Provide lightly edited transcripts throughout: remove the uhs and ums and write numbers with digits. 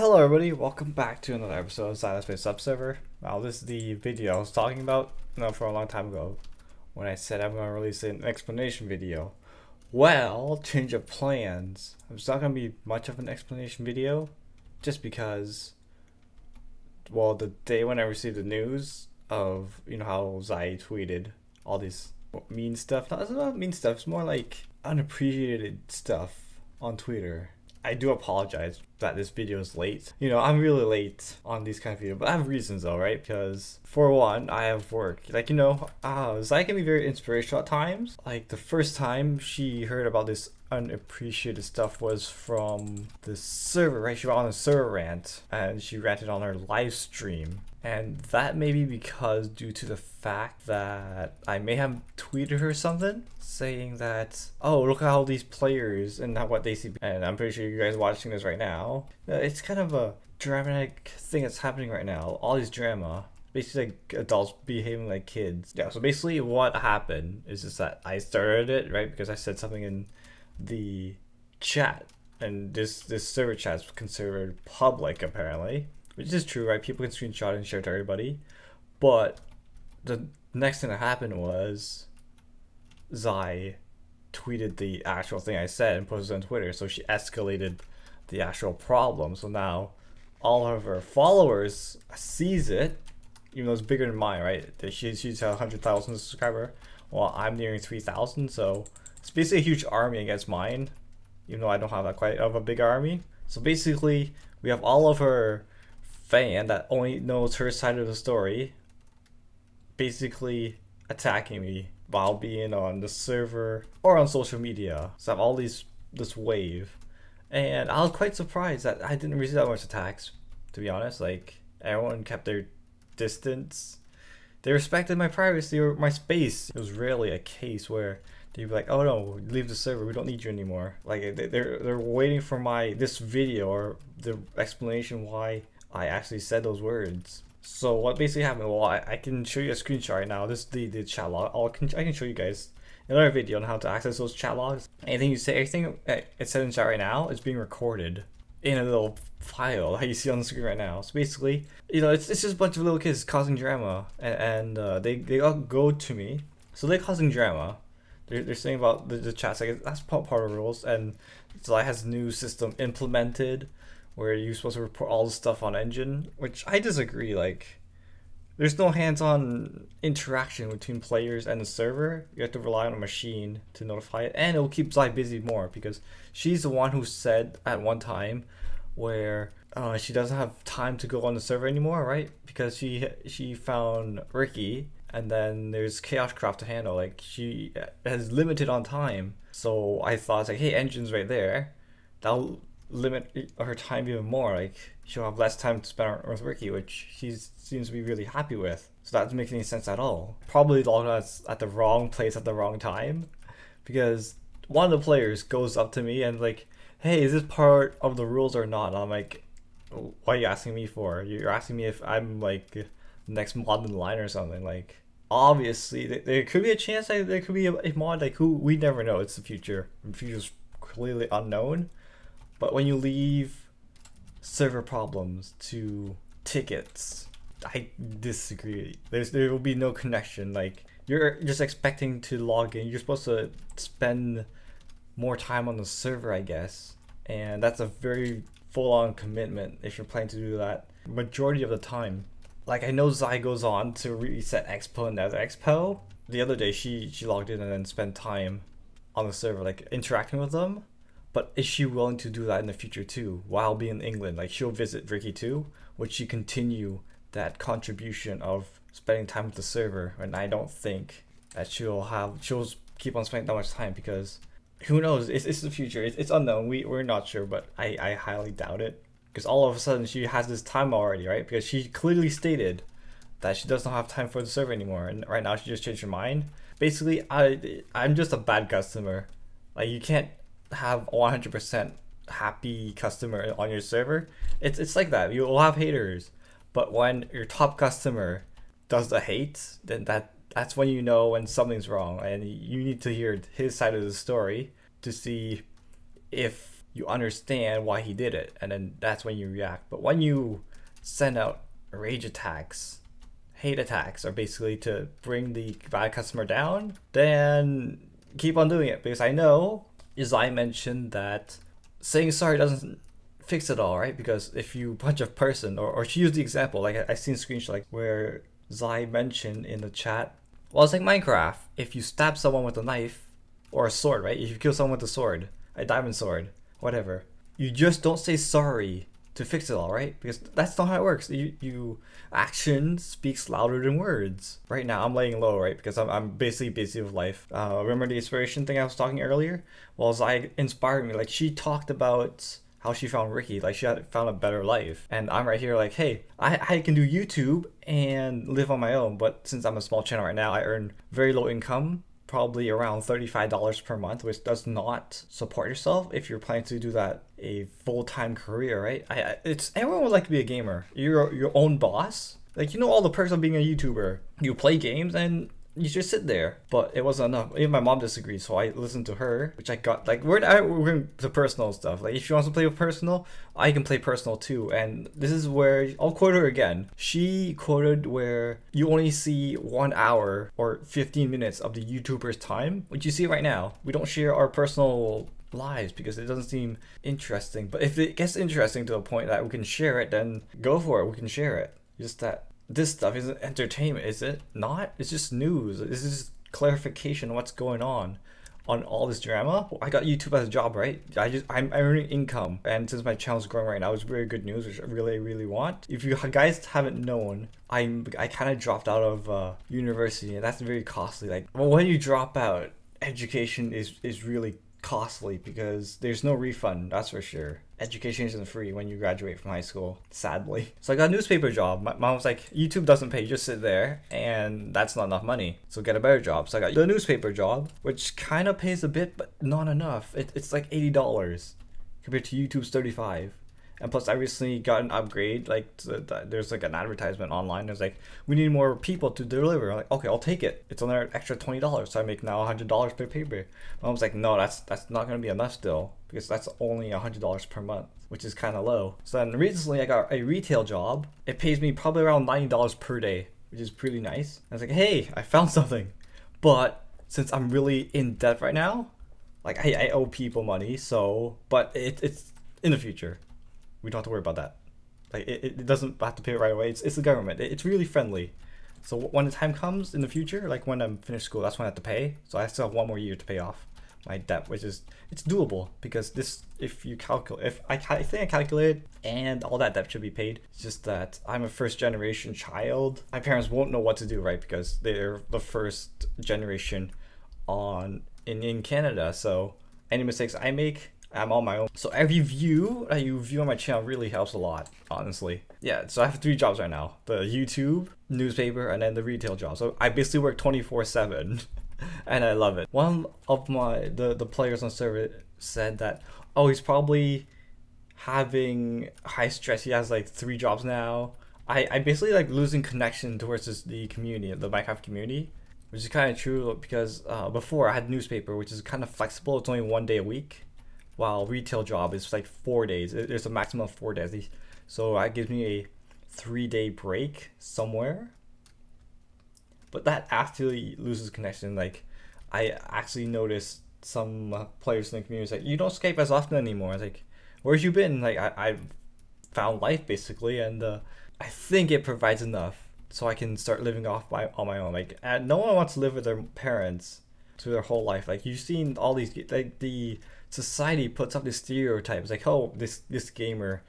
Hello everybody, welcome back to another episode of ZaiLetsPlay Subserver. Now this is the video I was talking about for a long time ago when I said I'm going to release an explanation video. Well, change of plans. It's not going to be much of an explanation video just because, well, the day when I received the news of, how Zai tweeted all this mean stuff. No, it's not mean stuff, it's more like unappreciated stuff on Twitter. I do apologize that this video is late. I'm really late on these kind of videos, but I have reasons though, right? Because for one, I have work. Zai can be very inspirational at times. Like the first time she heard about this unappreciated stuff was from the server, right? She went on a server rant and she ranted on her live stream. And that may be because due to the fact that I may have tweeted her something saying that, oh, look at all these players and what they see. And I'm pretty sure you guys are watching this right now. It's kind of a dramatic thing that's happening right now. All this drama. Basically like adults behaving like kids. Yeah, so basically what happened is just that I started it, right? Because I said something in the chat. And this server chat is considered public apparently. Which is true, right? People can screenshot and share to everybody. But the next thing that happened was Zai tweeted the actual thing I said and posted it on Twitter. So she escalated the actual problem. So now all of her followers sees it, even though it's bigger than mine, right? She's a 100,000 subscriber. Well, I'm nearing 3,000. So it's basically a huge army against mine, even though I don't have that quite of a big army. So basically we have all of her fan that only knows her side of the story basically attacking me while being on the server or on social media. So I have all this wave, and I was quite surprised that I didn't receive that much attacks, to be honest. Like everyone kept their distance, they respected my privacy or my space. It was rarely a case where they'd be like, oh no, leave the server, we don't need you anymore. Like they're waiting for this video or the explanation why I actually said those words. So what basically happened, well, I can show you a screenshot right now. This is the chat log. I can show you guys another video on how to access those chat logs. Anything you say, everything it's said in chat right now is being recorded in a little file like you see on the screen right now. So basically, it's just a bunch of little kids causing drama, and they all go to me. So they're causing drama. They're saying about the chat, like that's part of the rules, and Zai has a new system implemented where you're supposed to report all the stuff on engine, which I disagree. Like, there's no hands-on interaction between players and the server. You have to rely on a machine to notify it, and it'll keep Zai busy more because she's the one who said at one time where she doesn't have time to go on the server anymore, right? Because she found Ricky, and then there's Chaos Craft to handle. Like, she has limited on time. So I thought, like, hey, engine's right there. That'll limit her time even more. Like, she'll have less time to spend with Ricky, which she seems to be really happy with. So that doesn't make any sense at all. Probably logged at the wrong place at the wrong time, because one of the players goes up to me and like, hey, is this part of the rules or not? And I'm like, what are you asking me for? You're asking me if I'm like the next mod in the line or something. Like, obviously there could be a chance that there could be a mod, like, who we never know. It's the future. The future's clearly unknown. But when you leave server problems to tickets, I disagree. There will be no connection. Like, you're just expecting to log in. You're supposed to spend more time on the server, I guess. And that's a very full-on commitment if you're planning to do that majority of the time. Like, I know Zai goes on to reset Expo and Nether Expo. The other day she logged in and then spent time on the server, like interacting with them. But is she willing to do that in the future too, while being in England? Like, she'll visit Ricky too. Would she continue that contribution of spending time with the server? And I don't think that she'll keep on spending that much time, because who knows? It's the future. It's unknown. We're not sure, but I highly doubt it. Because all of a sudden she has this time already, right? Because she clearly stated that she does not have time for the server anymore, and right now she just changed her mind. Basically, I'm just a bad customer. Like, you can't have 100% happy customer on your server. It's like that. You'll have haters, but when your top customer does the hate, then that's when you know when something's wrong, and you need to hear his side of the story to see if you understand why he did it, and then that's when you react. But when you send out rage attacks, hate attacks, are basically to bring the bad customer down, then keep on doing it. Because I know Zai mentioned that saying sorry doesn't fix it all, right? Because if you punch a person, or she used the example, like I seen screenshots like where Zai mentioned in the chat, well, it's like Minecraft. If you stab someone with a knife or a sword, right? If you kill someone with a sword, a diamond sword, whatever, you just don't say sorry to fix it all, right? Because that's not how it works. You action speaks louder than words. Right now I'm laying low, right? Because I'm basically busy with life. Remember the inspiration thing I was talking earlier? Well, Zai inspired me. Like, she talked about how she found Ricky, like she had found a better life. And I'm right here like, hey, I can do YouTube and live on my own, but since I'm a small channel right now, I earn very low income, probably around $35 per month, which does not support yourself if you're planning to do that a full-time career, right? It's everyone would like to be a gamer. You're your own boss. Like, you know all the perks of being a YouTuber. You play games and you just sit there, but it wasn't enough. Even my mom disagreed, so I listened to her, which I got. Like, we're into personal stuff. Like, if she wants to play with personal, I can play personal too. And this is where I'll quote her again. She quoted where you only see 1 hour or 15 minutes of the YouTuber's time, which you see right now. We don't share our personal lives because it doesn't seem interesting. But if it gets interesting to a point that we can share it, then go for it. We can share it. Just that this stuff isn't entertainment, is it not? It's just news. This is just clarification of what's going on all this drama. I got YouTube as a job, right? I'm earning income, and since my channel's growing right now, it's very good news, which I really want. If you guys haven't known, I kind of dropped out of university, and that's very costly. Like, well, when you drop out, education is really costly because there's no refund, that's for sure. Education isn't free when you graduate from high school, sadly. So I got a newspaper job. My mom was like, YouTube doesn't pay, just sit there, and that's not enough money, so get a better job. So I got the newspaper job, which kind of pays a bit, but not enough. It's like $80 compared to YouTube's $35. And plus, I recently got an upgrade. Like, there's like an advertisement online. It's like, we need more people to deliver. I'm like, okay, I'll take it. It's another extra $20, so I make now $100 per paper. My mom's like, no, that's not gonna be enough still, because that's only $100 per month, which is kind of low. So then recently, I got a retail job. It pays me probably around $90 per day, which is pretty nice. I was like, hey, I found something. But since I'm really in debt right now, like I owe people money. So, but it's in the future. We don't have to worry about that. Like, it doesn't have to pay it right away. It's the government. It's really friendly. So when the time comes in the future, like when I'm finished school, that's when I have to pay. So I still have 1 more year to pay off my debt, which is, it's doable, because this, if you calculate, I think I calculated, and all that debt should be paid. It's just that I'm a first generation child. My parents won't know what to do, right? Because they're the first generation in Canada. So any mistakes I make, I'm on my own. So every view that you view on my channel really helps a lot, honestly. Yeah, so I have 3 jobs right now. The YouTube, newspaper, and then the retail job. So I basically work 24/7 and I love it. One of the players on the server said that, oh, he's probably having high stress. He has like 3 jobs now. I basically like losing connection towards the community, the Minecraft community, which is kind of true, because before I had newspaper, which is kind of flexible. It's only 1 day a week. While retail job is like 4 days. There's a maximum of 4 days. So that gives me a 3-day break somewhere. But that actually loses connection. Like, I actually noticed some players in the community like, you don't Skype as often anymore. I was like, where's you been? Like, I found life basically, and I think it provides enough so I can start living on my own. Like, no one wants to live with their parents to their whole life. Like, you've seen all these, like, the society puts up this stereotypes like, oh, this gamer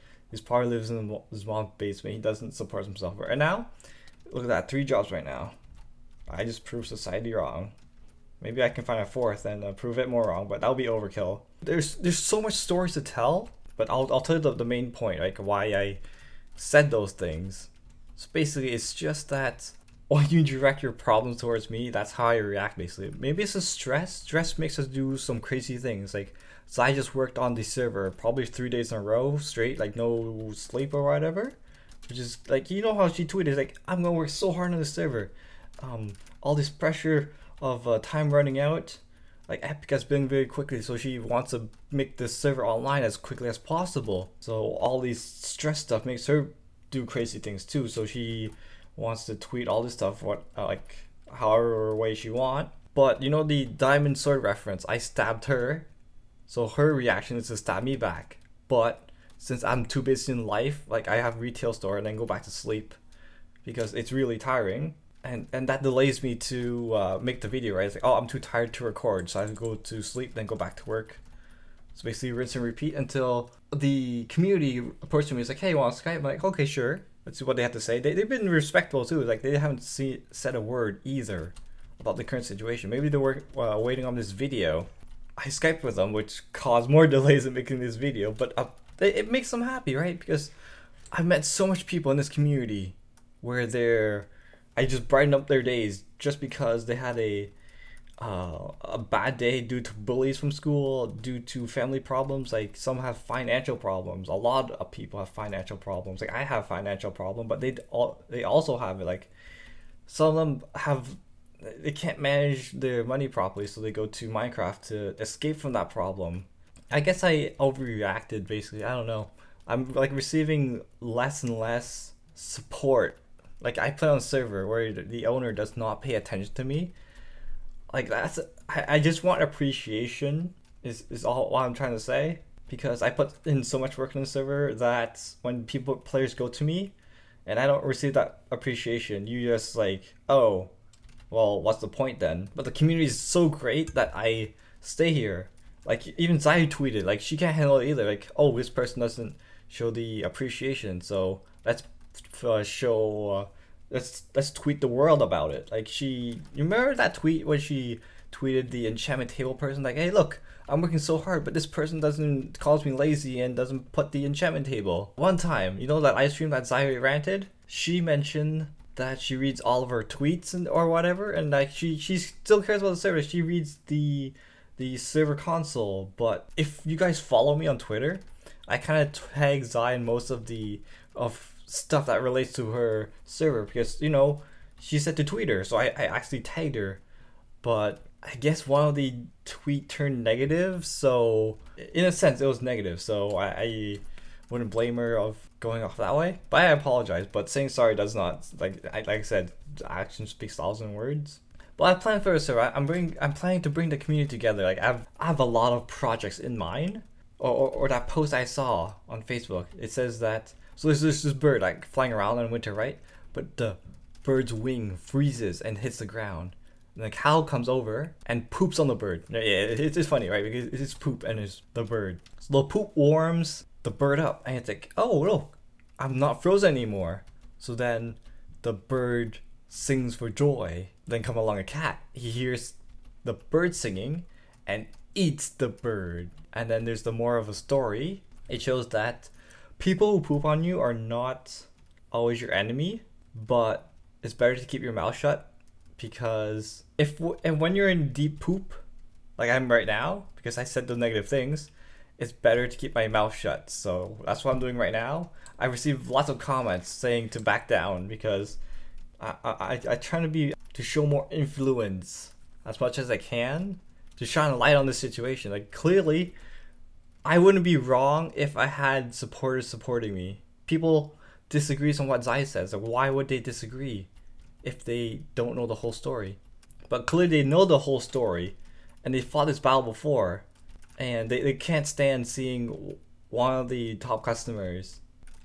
probably lives in his mom's basement, he doesn't support himself. And now look at that, 3 jobs right now. I just proved society wrong. Maybe I can find a 4th and prove it more wrong, but that'll be overkill. There's so much stories to tell, but I'll tell you the main point, like why I said those things. So basically, it's just that when you direct your problems towards me, that's how I react basically. Maybe it's a stress. Stress makes us do some crazy things. Like, so I just worked on the server probably 3 days in a row straight, like no sleep or whatever. Which is like, you know how she tweeted, like, I'm gonna work so hard on the server. All this pressure of time running out. like Epic has been very quickly, so she wants to make this server online as quickly as possible. So all these stress stuff makes her do crazy things too. So she wants to tweet all this stuff like however way she want. But you know the diamond sword reference, I stabbed her, so her reaction is to stab me back. But since I'm too busy in life, like I have retail store and then go back to sleep because it's really tiring. And that delays me to make the video, right? It's like, oh, I'm too tired to record, so I have to go to sleep, then go back to work. So basically rinse and repeat until the community approached me. It's like, hey, you want Skype? I'm like, okay, sure. Let's see what they have to say. They've been respectful too. Like they haven't said a word either about the current situation. Maybe they were waiting on this video. I Skyped with them, which caused more delays in making this video, but it makes them happy, right? Because I've met so much people in this community where I just brighten up their days just because they had a bad day due to bullies from school, due to family problems. Like some have financial problems. A lot of people have financial problems. Like I have financial problem, but they also have it. Like some of them they can't manage their money properly, so they go to Minecraft to escape from that problem. I guess I overreacted basically. I don't know. I'm like receiving less and less support. Like I play on a server where the owner does not pay attention to me. Like I just want appreciation is all what I'm trying to say, because I put in so much work in the server that when players go to me and I don't receive that appreciation, you just like, oh, well, what's the point then? But the community is so great that I stay here. Like even Zai tweeted, like she can't handle it either. Like, oh, this person doesn't show the appreciation, so let's let's tweet the world about it. Like you remember that tweet when she tweeted the enchantment table person, like, hey look, I'm working so hard, but this person calls me lazy and doesn't put the enchantment table. One time, you know that ice cream that Zai ranted, she mentioned that she reads all of her tweets or whatever, and like she still cares about the server. She reads the server console. But if you guys follow me on Twitter, I kind of tag Zai in most of stuff that relates to her server, because you know she said to tweet her, so I actually tagged her. But I guess one of the tweet turned negative, so in a sense it was negative, so I wouldn't blame her of going off that way. But I apologize, but saying sorry does not, like I said, action speaks 1,000 words. But I plan for a server. I'm planning to bring the community together. Like I have a lot of projects in mind. Or that post I saw on Facebook, it says that, so there's this bird like flying around in winter, right? But the bird's wing freezes and hits the ground. And the cow comes over and poops on the bird. Yeah, it's funny, right? Because it's poop and it's the bird. So the poop warms the bird up, and it's like, oh look, I'm not frozen anymore. So then the bird sings for joy. Then come along a cat. He hears the bird singing and eats the bird. And then there's the more of a story. It shows that people who poop on you are not always your enemy, but it's better to keep your mouth shut, because when you're in deep poop, like I'm right now, because I said the negative things, it's better to keep my mouth shut. So that's what I'm doing right now. I received lots of comments saying to back down, because I try to show more influence as much as I can to shine a light on this situation. Like clearly, I wouldn't be wrong if I had supporters supporting me. People disagree on what Zai says. Like, why would they disagree if they don't know the whole story? But clearly they know the whole story, and they fought this battle before, and they can't stand seeing one of the top customers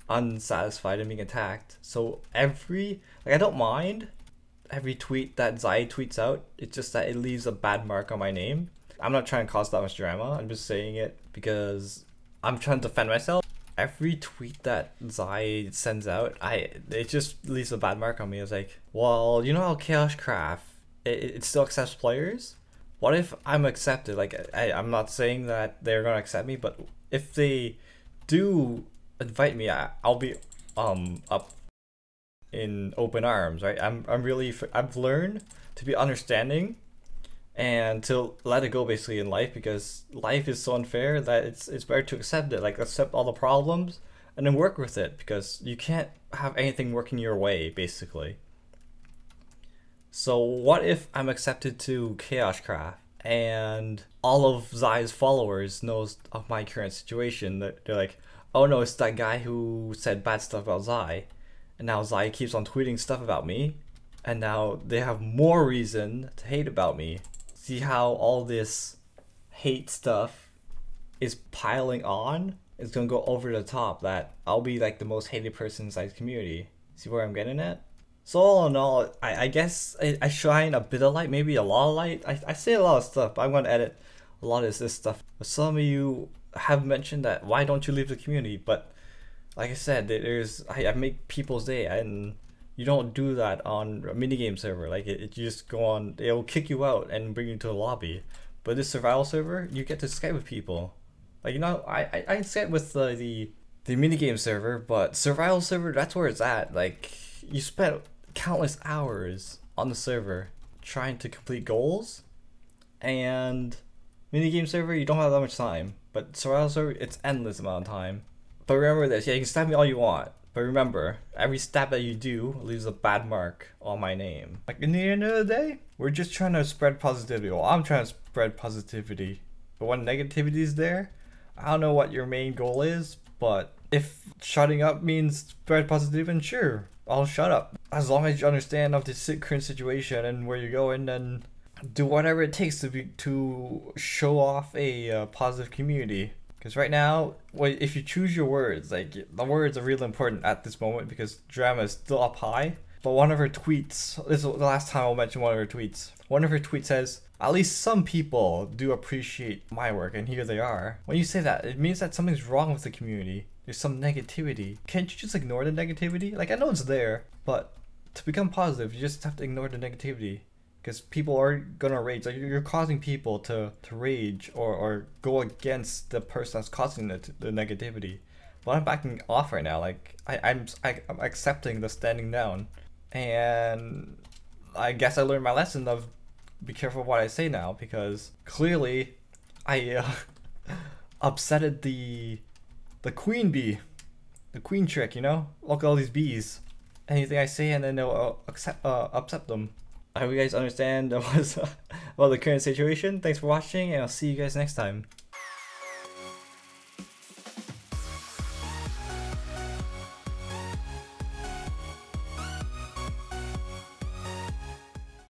unsatisfied and being attacked. So I don't mind every tweet that Zai tweets out. It's just that it leaves a bad mark on my name. I'm not trying to cause that much drama. I'm just saying it because I'm trying to defend myself. Every tweet that Zai sends out, it just leaves a bad mark on me. It's like, well, you know how Chaos Craft, it still accepts players? What if I'm accepted? Like, I'm not saying that they're gonna accept me, but if they do invite me, I'll be up in open arms, right? I've learned to be understanding and to let it go basically in life, because life is so unfair that it's better to accept it. Like, accept all the problems and then work with it, because you can't have anything working your way basically. So what if I'm accepted to Chaos Craft and all of Zai's followers knows of my current situation. They're like, oh no, it's that guy who said bad stuff about Zai, and now Zai keeps on tweeting stuff about me, and now they have more reason to hate about me. See how all this hate stuff is piling on? It's gonna go over the top that I'll be like the most hated person inside the community. See where I'm getting at? So all in all, I guess I shine a bit of light, maybe a lot of light. I say a lot of stuff, but I'm gonna edit a lot of this stuff. But some of you have mentioned that why don't you leave the community? But like I said, I make people's day, and you don't do that on a minigame server. Like you just go on, it'll kick you out and bring you to a lobby. But this survival server, you get to Skype with people. Like, you know, I Skype with the minigame server, but survival server, that's where it's at. Like, you spent countless hours on the server trying to complete goals, and minigame server, you don't have that much time. But survival server, it's endless amount of time. But remember this, yeah, you can stab me all you want, but remember, every stab that you do leaves a bad mark on my name. Like, in the end of the day, we're just trying to spread positivity. Well, I'm trying to spread positivity, but when negativity is there, I don't know what your main goal is, but if shutting up means spread positivity, then sure, I'll shut up. As long as you understand of the current situation and where you're going, then do whatever it takes to show off a positive community. Because right now, if you choose your words, like the words are really important at this moment because drama is still up high. But one of her tweets, this is the last time I'll mention one of her tweets. One of her tweets says, at least some people do appreciate my work, and here they are. When you say that, it means that something's wrong with the community. There's some negativity. Can't you just ignore the negativity? Like, I know it's there, but to become positive, you just have to ignore the negativity. Because people are gonna rage. Like, you're causing people to rage or go against the person that's causing the negativity. But I'm backing off right now. Like, I'm accepting the standing down. And I guess I learned my lesson of be careful what I say now, because clearly I upsetted the queen bee, the queen trick, you know? Look at all these bees. Anything I say and then they'll upset them. I hope you guys understand what was about the current situation. Thanks for watching, and I'll see you guys next time.